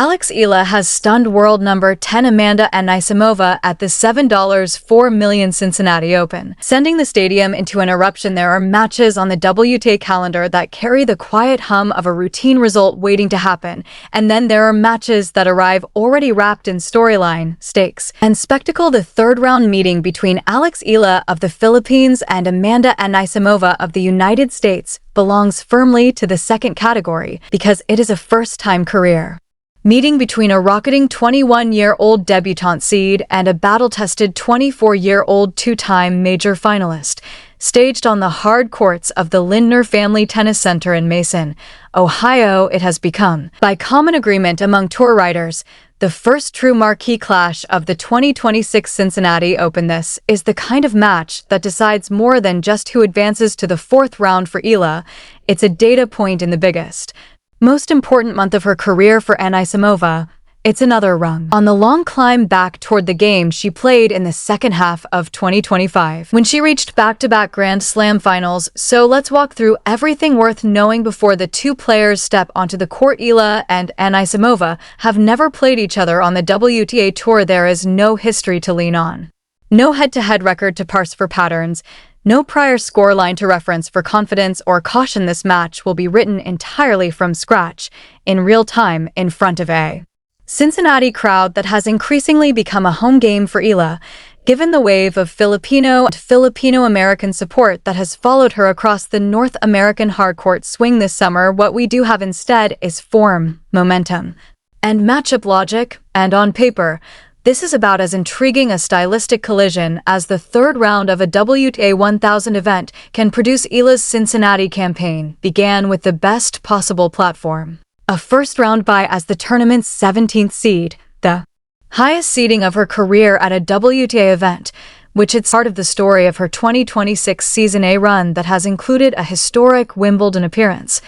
Alex Eala has stunned world number 10 Amanda Anisimova at the $7.4 million Cincinnati Open. Sending the stadium into an eruption, there are matches on the WTA calendar that carry the quiet hum of a routine result waiting to happen. And then there are matches that arrive already wrapped in storyline, stakes, and spectacle. The third-round meeting between Alex Eala of the Philippines and Amanda Anisimova of the United States belongs firmly to the second category because it is a first-time career meeting between a rocketing 21-year-old debutante seed and a battle-tested 24-year-old two-time major finalist, staged on the hard courts of the Lindner Family Tennis Center in Mason, Ohio. It has become, by common agreement among tour writers, the first true marquee clash of the 2026 Cincinnati Open. This is the kind of match that decides more than just who advances to the fourth round for Eala. It's a data point in the biggest, most important month of her career for Anisimova. It's another rung on the long climb back toward the game she played in the second half of 2025, when she reached back-to-back Grand Slam finals. So let's walk through everything worth knowing before the two players step onto the court. Eala and Anisimova have never played each other on the WTA Tour. There is no history to lean on, no head-to-head record to parse for patterns, no prior scoreline to reference for confidence or caution. This match will be written entirely from scratch, in real time, in front of a Cincinnati crowd that has increasingly become a home game for Eala, given the wave of Filipino and Filipino-American support that has followed her across the North American hardcourt swing this summer. What we do have instead is form, momentum, and matchup logic, and on paper, this is about as intriguing a stylistic collision as the third round of a WTA 1000 event can produce. Eala's Cincinnati campaign began with the best possible platform, a first-round bye as the tournament's 17th seed, the highest seeding of her career at a WTA event, which is part of the story of her 2026 Season A run that has included a historic Wimbledon appearance,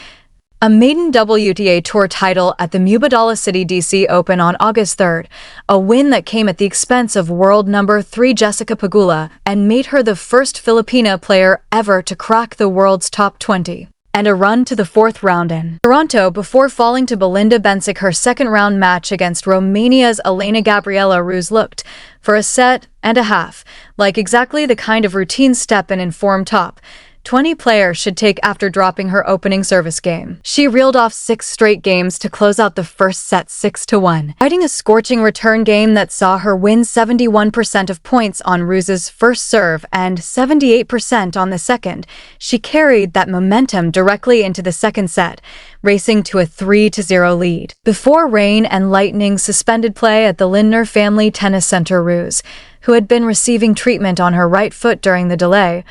a maiden WTA Tour title at the Mubadala City DC Open on August 3rd, a win that came at the expense of world number 3 Jessica Pegula and made her the first Filipina player ever to crack the world's top 20, and a run to the fourth round in Toronto before falling to Belinda Bencic. Her second-round match against Romania's Elena Gabriela Ruse looked, for a set and a half, like exactly the kind of routine step an informed top 20 player should take after dropping her opening service game. She reeled off 6 straight games to close out the first set 6-1, fighting a scorching return game that saw her win 71% of points on Ruse's first serve and 78% on the second. She carried that momentum directly into the second set, racing to a 3-0 lead. Before rain and lightning suspended play at the Lindner Family Tennis Center, Ruse, who had been receiving treatment on her right foot during the delay,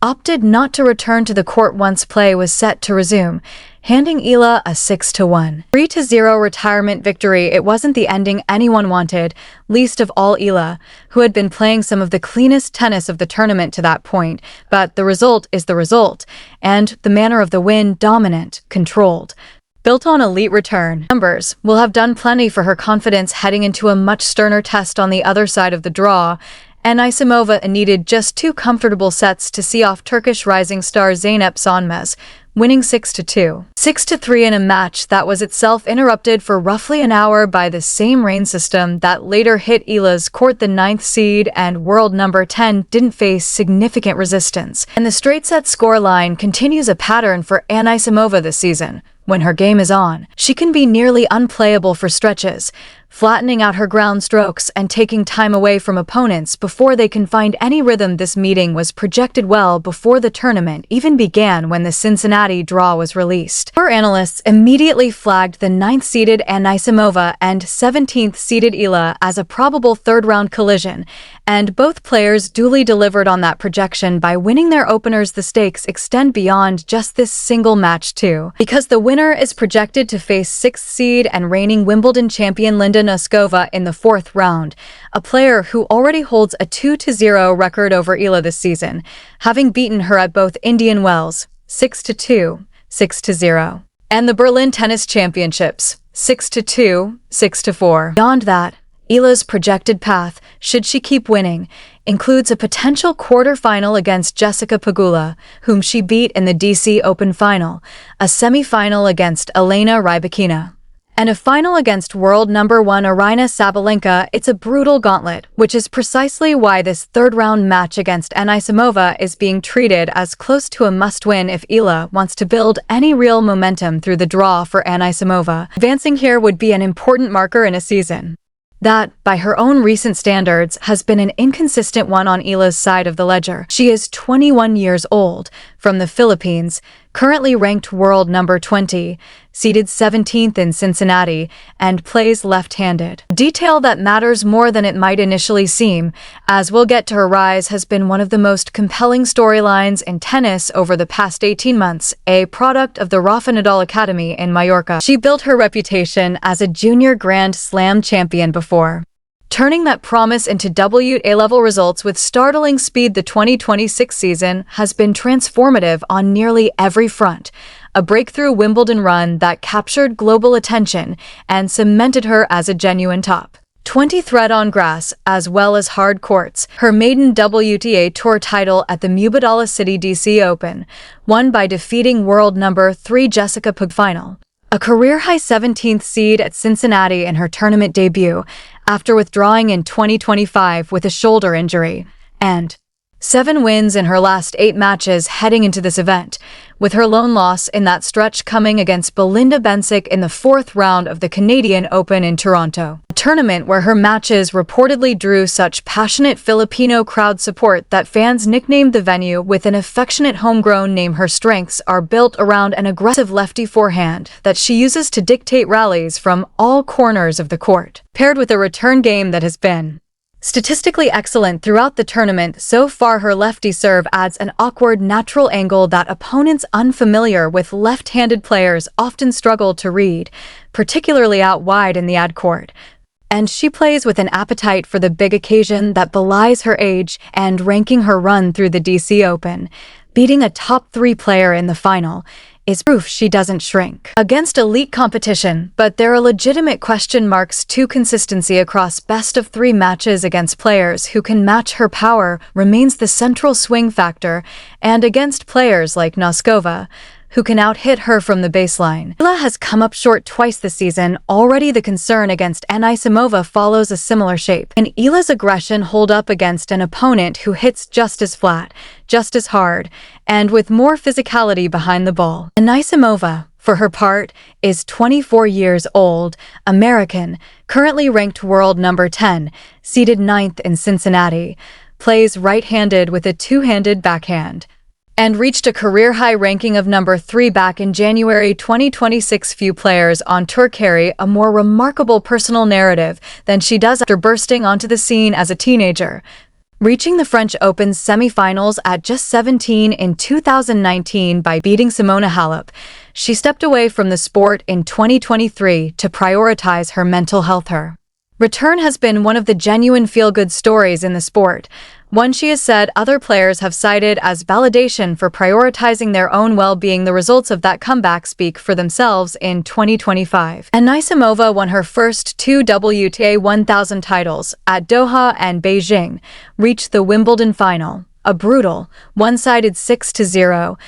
opted not to return to the court once play was set to resume, handing Eala a 6-1, 3-0 retirement victory. It wasn't the ending anyone wanted, least of all Eala, who had been playing some of the cleanest tennis of the tournament to that point, but the result is the result, and the manner of the win dominant, controlled, built on elite return numbers, will have done plenty for her confidence heading into a much sterner test on the other side of the draw. Anisimova needed just 2 comfortable sets to see off Turkish rising star Zeynep Sönmez, winning 6-2, 6-3 in a match that was itself interrupted for roughly an hour by the same rain system that later hit Eala's court. The 9th seed and world number 10 didn't face significant resistance, and the straight-set scoreline continues a pattern for Anisimova this season. When her game is on, she can be nearly unplayable for stretches, flattening out her ground strokes and taking time away from opponents before they can find any rhythm. This meeting was projected well before the tournament even began when the Cincinnati draw was released. Her analysts immediately flagged the 9th-seeded Anisimova and 17th-seeded Eala as a probable third-round collision, and both players duly delivered on that projection by winning their openers. The stakes extend beyond just this single match too, because the winner is projected to face 6th seed and reigning Wimbledon champion Linda Noskova in the fourth round, a player who already holds a 2-0 record over Eala this season, having beaten her at both Indian Wells 6-2, 6-0, and the Berlin Tennis Championships 6-2, 6-4. Beyond that, Eala's projected path, should she keep winning, includes a potential quarter-final against Jessica Pegula, whom she beat in the DC Open final, a semi-final against Elena Rybakina, And a final against world number 1 Aryna Sabalenka. It's a brutal gauntlet, which is precisely why this third-round match against Anisimova is being treated as close to a must-win if Eala wants to build any real momentum through the draw for Anisimova. Advancing here would be an important marker in a season that, by her own recent standards, has been an inconsistent one on Eala's side of the ledger. She is 21 years old, from the Philippines, currently ranked world number 20, seeded 17th in Cincinnati, and plays left-handed. A detail that matters more than it might initially seem, as we'll get to her rise, has been one of the most compelling storylines in tennis over the past 18 months, a product of the Rafa Nadal Academy in Mallorca. She built her reputation as a junior Grand Slam champion before turning that promise into WTA-level results with startling speed. The 2026 season has been transformative on nearly every front. A breakthrough Wimbledon run that captured global attention and cemented her as a genuine top 20 threat on grass as well as hard courts. Her maiden WTA Tour title at the Mubadala City DC Open, won by defeating world number 3 Jessica Pegula final. A career-high 17th seed at Cincinnati in her tournament debut, after withdrawing in 2025 with a shoulder injury, and 7 wins in her last 8 matches heading into this event, with her lone loss in that stretch coming against Belinda Bencic in the 4th round of the Canadian Open in Toronto. A tournament where her matches reportedly drew such passionate Filipino crowd support that fans nicknamed the venue with an affectionate homegrown name. Her strengths are built around an aggressive lefty forehand that she uses to dictate rallies from all corners of the court, paired with a return game that has been statistically excellent throughout the tournament. So far, her lefty serve adds an awkward, natural angle that opponents unfamiliar with left-handed players often struggle to read, particularly out wide in the ad court. And she plays with an appetite for the big occasion that belies her age and ranking. Her run through the DC Open, beating a top 3 player in the final, is proof she doesn't shrink against elite competition, but there are legitimate question marks to consistency across best-of-3 matches against players who can match her power remains the central swing factor, and against players like Noskova, who can out-hit her from the baseline. Eala has come up short twice this season. Already the concern against Anisimova follows a similar shape. Can Eala's aggression hold up against an opponent who hits just as flat, just as hard, and with more physicality behind the ball? Anisimova, for her part, is 24 years old, American, currently ranked world number 10, seeded 9th in Cincinnati, plays right-handed with a two-handed backhand, and reached a career-high ranking of number 3 back in January 2026. Few players on tour carry a more remarkable personal narrative than she does after bursting onto the scene as a teenager. Reaching the French Open's semifinals at just 17 in 2019 by beating Simona Halep, she stepped away from the sport in 2023 to prioritize her mental health. Her return has been one of the genuine feel-good stories in the sport, one she has said other players have cited as validation for prioritizing their own well-being. The results of that comeback speak for themselves in 2025. Anisimova won her first 2 WTA 1000 titles at Doha and Beijing, reached the Wimbledon final, a brutal, one-sided 6-0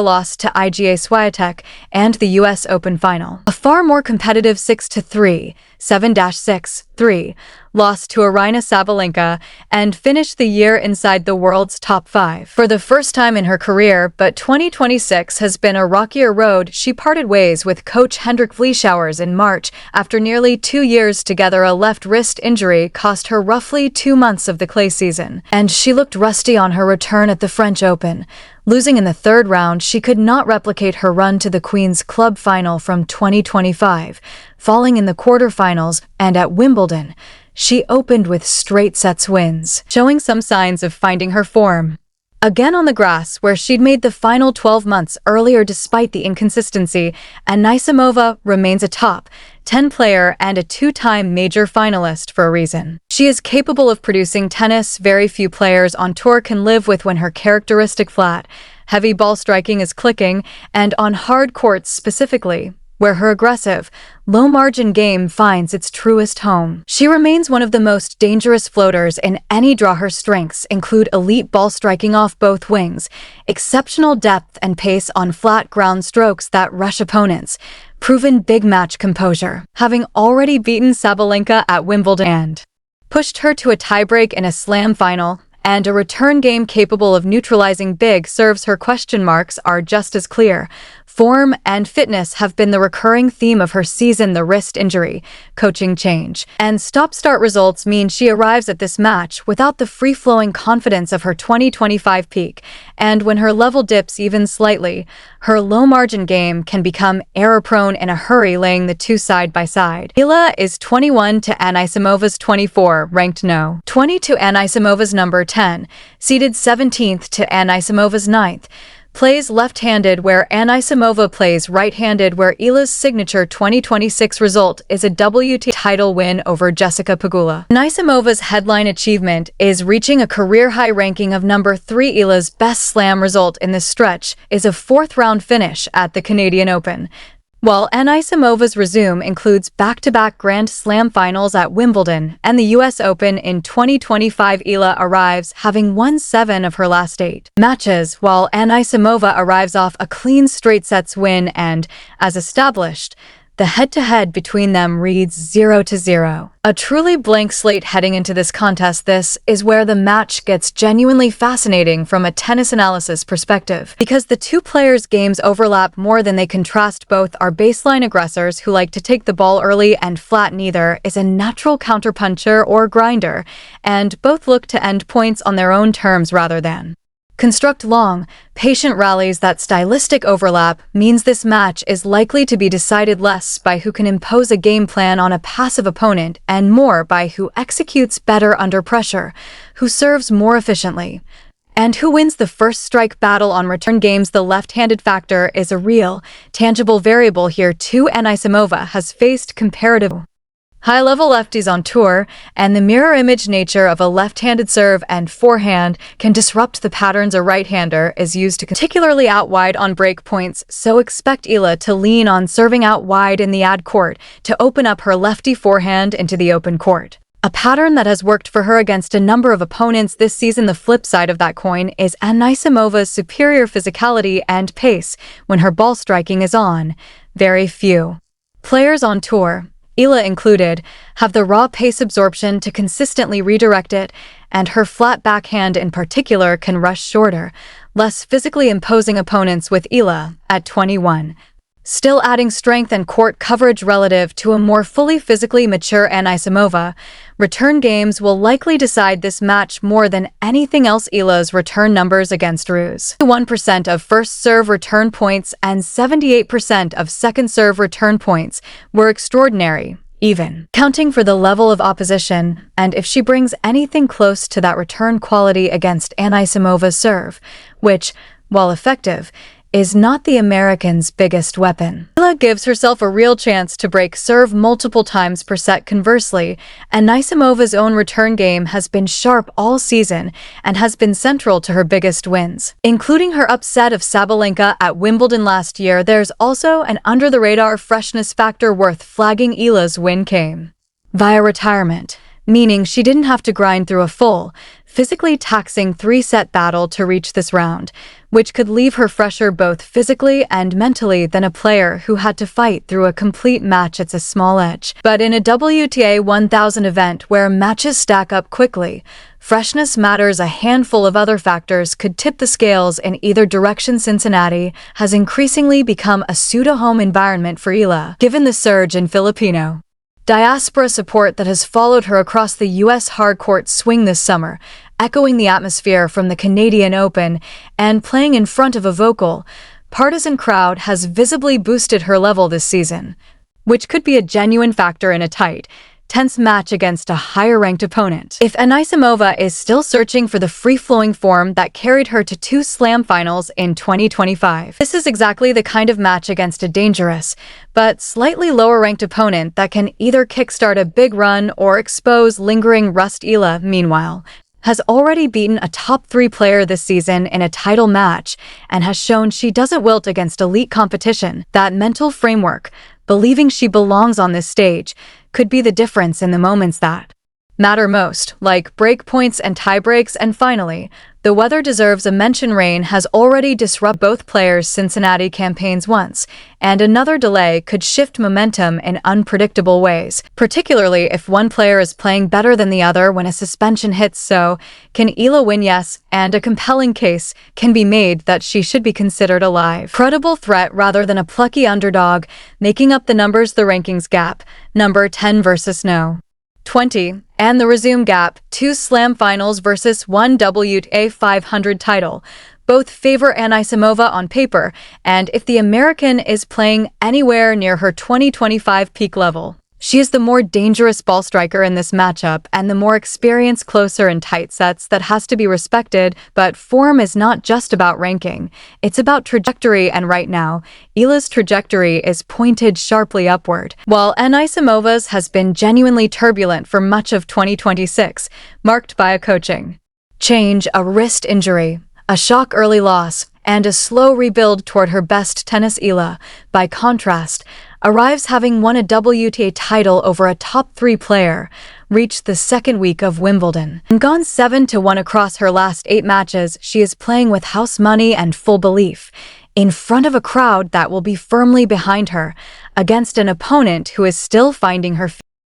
loss to Iga Swiatek, and the US Open final. A far more competitive 6-3, 7-6, 3 loss to Aryna Sabalenka, and finished the year inside the world's top 5 for the first time in her career. But 2026 has been a rockier road. She parted ways with coach Hendrik Vleeschouwers in March after nearly 2 years together. A left wrist injury cost her roughly 2 months of the clay season, and she looked rusty on her return at the French Open. Losing in the 3rd round, she could not replicate her run to the Queen's Club final from 2025, falling in the quarterfinals, and at Wimbledon, she opened with straight sets wins, showing some signs of finding her form again on the grass, where she'd made the final 12 months earlier. Despite the inconsistency, Anisimova remains a top 10 player and a 2-time major finalist for a reason. She is capable of producing tennis very few players on tour can live with when her characteristic flat, heavy ball striking is clicking, and on hard courts specifically, where her aggressive, low-margin game finds its truest home. She remains one of the most dangerous floaters in any draw. Her strengths include elite ball striking off both wings, exceptional depth and pace on flat ground strokes that rush opponents, proven big match composure, having already beaten Sabalenka at Wimbledon and pushed her to a tiebreak in a slam final, and a return game capable of neutralizing big serves. Her question marks are just as clear. Form and fitness have been the recurring theme of her season. The wrist injury, coaching change, and stop-start results mean she arrives at this match without the free-flowing confidence of her 2025 peak, and when her level dips even slightly, her low-margin game can become error-prone in a hurry. Laying the two side by side, Eala is 21 to Anisimova's 24, ranked no. 20 to Anisimova's number 10, seeded 17th to Anisimova's 9th. Plays left-handed where Anisimova plays right-handed, where Eala's signature 2026 result is a WTA title win over Jessica Pegula. Anisimova's headline achievement is reaching a career-high ranking of number 3. Eala's best slam result in this stretch is a fourth-round finish at the Canadian Open, while Anisimova's resume includes back-to-back Grand Slam finals at Wimbledon and the US Open in 2025. Eala arrives having won 7 of her last 8 matches, while Anisimova arrives off a clean straight sets win and, as established, the head-to-head between them reads 0-0. A truly blank slate heading into this contest. This is where the match gets genuinely fascinating from a tennis analysis perspective, because the two players' games overlap more than they contrast. Both are baseline aggressors who like to take the ball early and flat. Neither is a natural counterpuncher or grinder, and both look to end points on their own terms rather than construct long, patient rallies. That stylistic overlap means this match is likely to be decided less by who can impose a game plan on a passive opponent and more by who executes better under pressure, who serves more efficiently, and who wins the first strike battle on return games. The left-handed factor is a real, tangible variable here too. Anisimova has faced comparative high-level lefties on tour, and the mirror image nature of a left-handed serve and forehand can disrupt the patterns a right-hander is used to, particularly out wide on break points. So expect Eala to lean on serving out wide in the ad court to open up her lefty forehand into the open court, a pattern that has worked for her against a number of opponents this season. The flip side of that coin is Anisimova's superior physicality and pace when her ball striking is on. Very few players on tour, Eala included, have the raw pace absorption to consistently redirect it, and her flat backhand in particular can rush shorter, less physically imposing opponents. With Eala, at 21, still adding strength and court coverage relative to a more fully physically mature Anisimova, return games will likely decide this match more than anything else. Eala's return numbers against Ruse: 1% of first serve return points and 78% of second serve return points were extraordinary, even counting for the level of opposition, and if she brings anything close to that return quality against Anisimova's serve, which, while effective, is not the American's biggest weapon, Eala gives herself a real chance to break serve multiple times per set. Conversely, Anisimova's own return game has been sharp all season and has been central to her biggest wins, including her upset of Sabalenka at Wimbledon last year. There's also an under-the-radar freshness factor worth flagging. Eala's win came via retirement, meaning she didn't have to grind through a full, physically taxing 3-set battle to reach this round, which could leave her fresher both physically and mentally than a player who had to fight through a complete match. It's a small edge, but in a WTA 1000 event where matches stack up quickly, freshness matters. A handful of other factors could tip the scales in either direction. Cincinnati has increasingly become a pseudo-home environment for Eala, given the surge in Filipino diaspora support that has followed her across the U.S. hardcourt swing this summer, echoing the atmosphere from the Canadian Open and playing in front of a vocal, partisan crowd has visibly boosted her level this season, which could be a genuine factor in a tight, tense match against a higher-ranked opponent. If Anisimova is still searching for the free-flowing form that carried her to 2 slam finals in 2025, this is exactly the kind of match against a dangerous, but slightly lower-ranked opponent that can either kickstart a big run or expose lingering rust. Eala, meanwhile, has already beaten a top-3 player this season in a title match and has shown she doesn't wilt against elite competition. That mental framework, believing she belongs on this stage, could be the difference in the moments that matter most, like break points and tiebreaks. And finally, the weather deserves a mention. Rain has already disrupted both players' Cincinnati campaigns once, and another delay could shift momentum in unpredictable ways, particularly if one player is playing better than the other when a suspension hits. So, can Eala win? Yes, and a compelling case can be made that she should be considered a live, credible threat rather than a plucky underdog, making up the numbers. The rankings gap, number 10 versus no. 20, and the resume gap, 2 slam finals versus 1 WTA 500 title. Both favor Anisimova on paper, and if the American is playing anywhere near her 2025 peak level, she is the more dangerous ball striker in this matchup and the more experienced, closer in tight sets. That has to be respected, but form is not just about ranking. It's about trajectory, and right now, Eala's trajectory is pointed sharply upward, while Anisimova's has been genuinely turbulent for much of 2026, marked by a coaching change, a wrist injury, a shock early loss, and a slow rebuild toward her best. Tennis. Eala, by contrast, arrives having won a WTA title over a top-3 player, reached the second week of Wimbledon, and gone 7-1 across her last 8 matches. She is playing with house money and full belief, in front of a crowd that will be firmly behind her, against an opponent who is still finding her feet.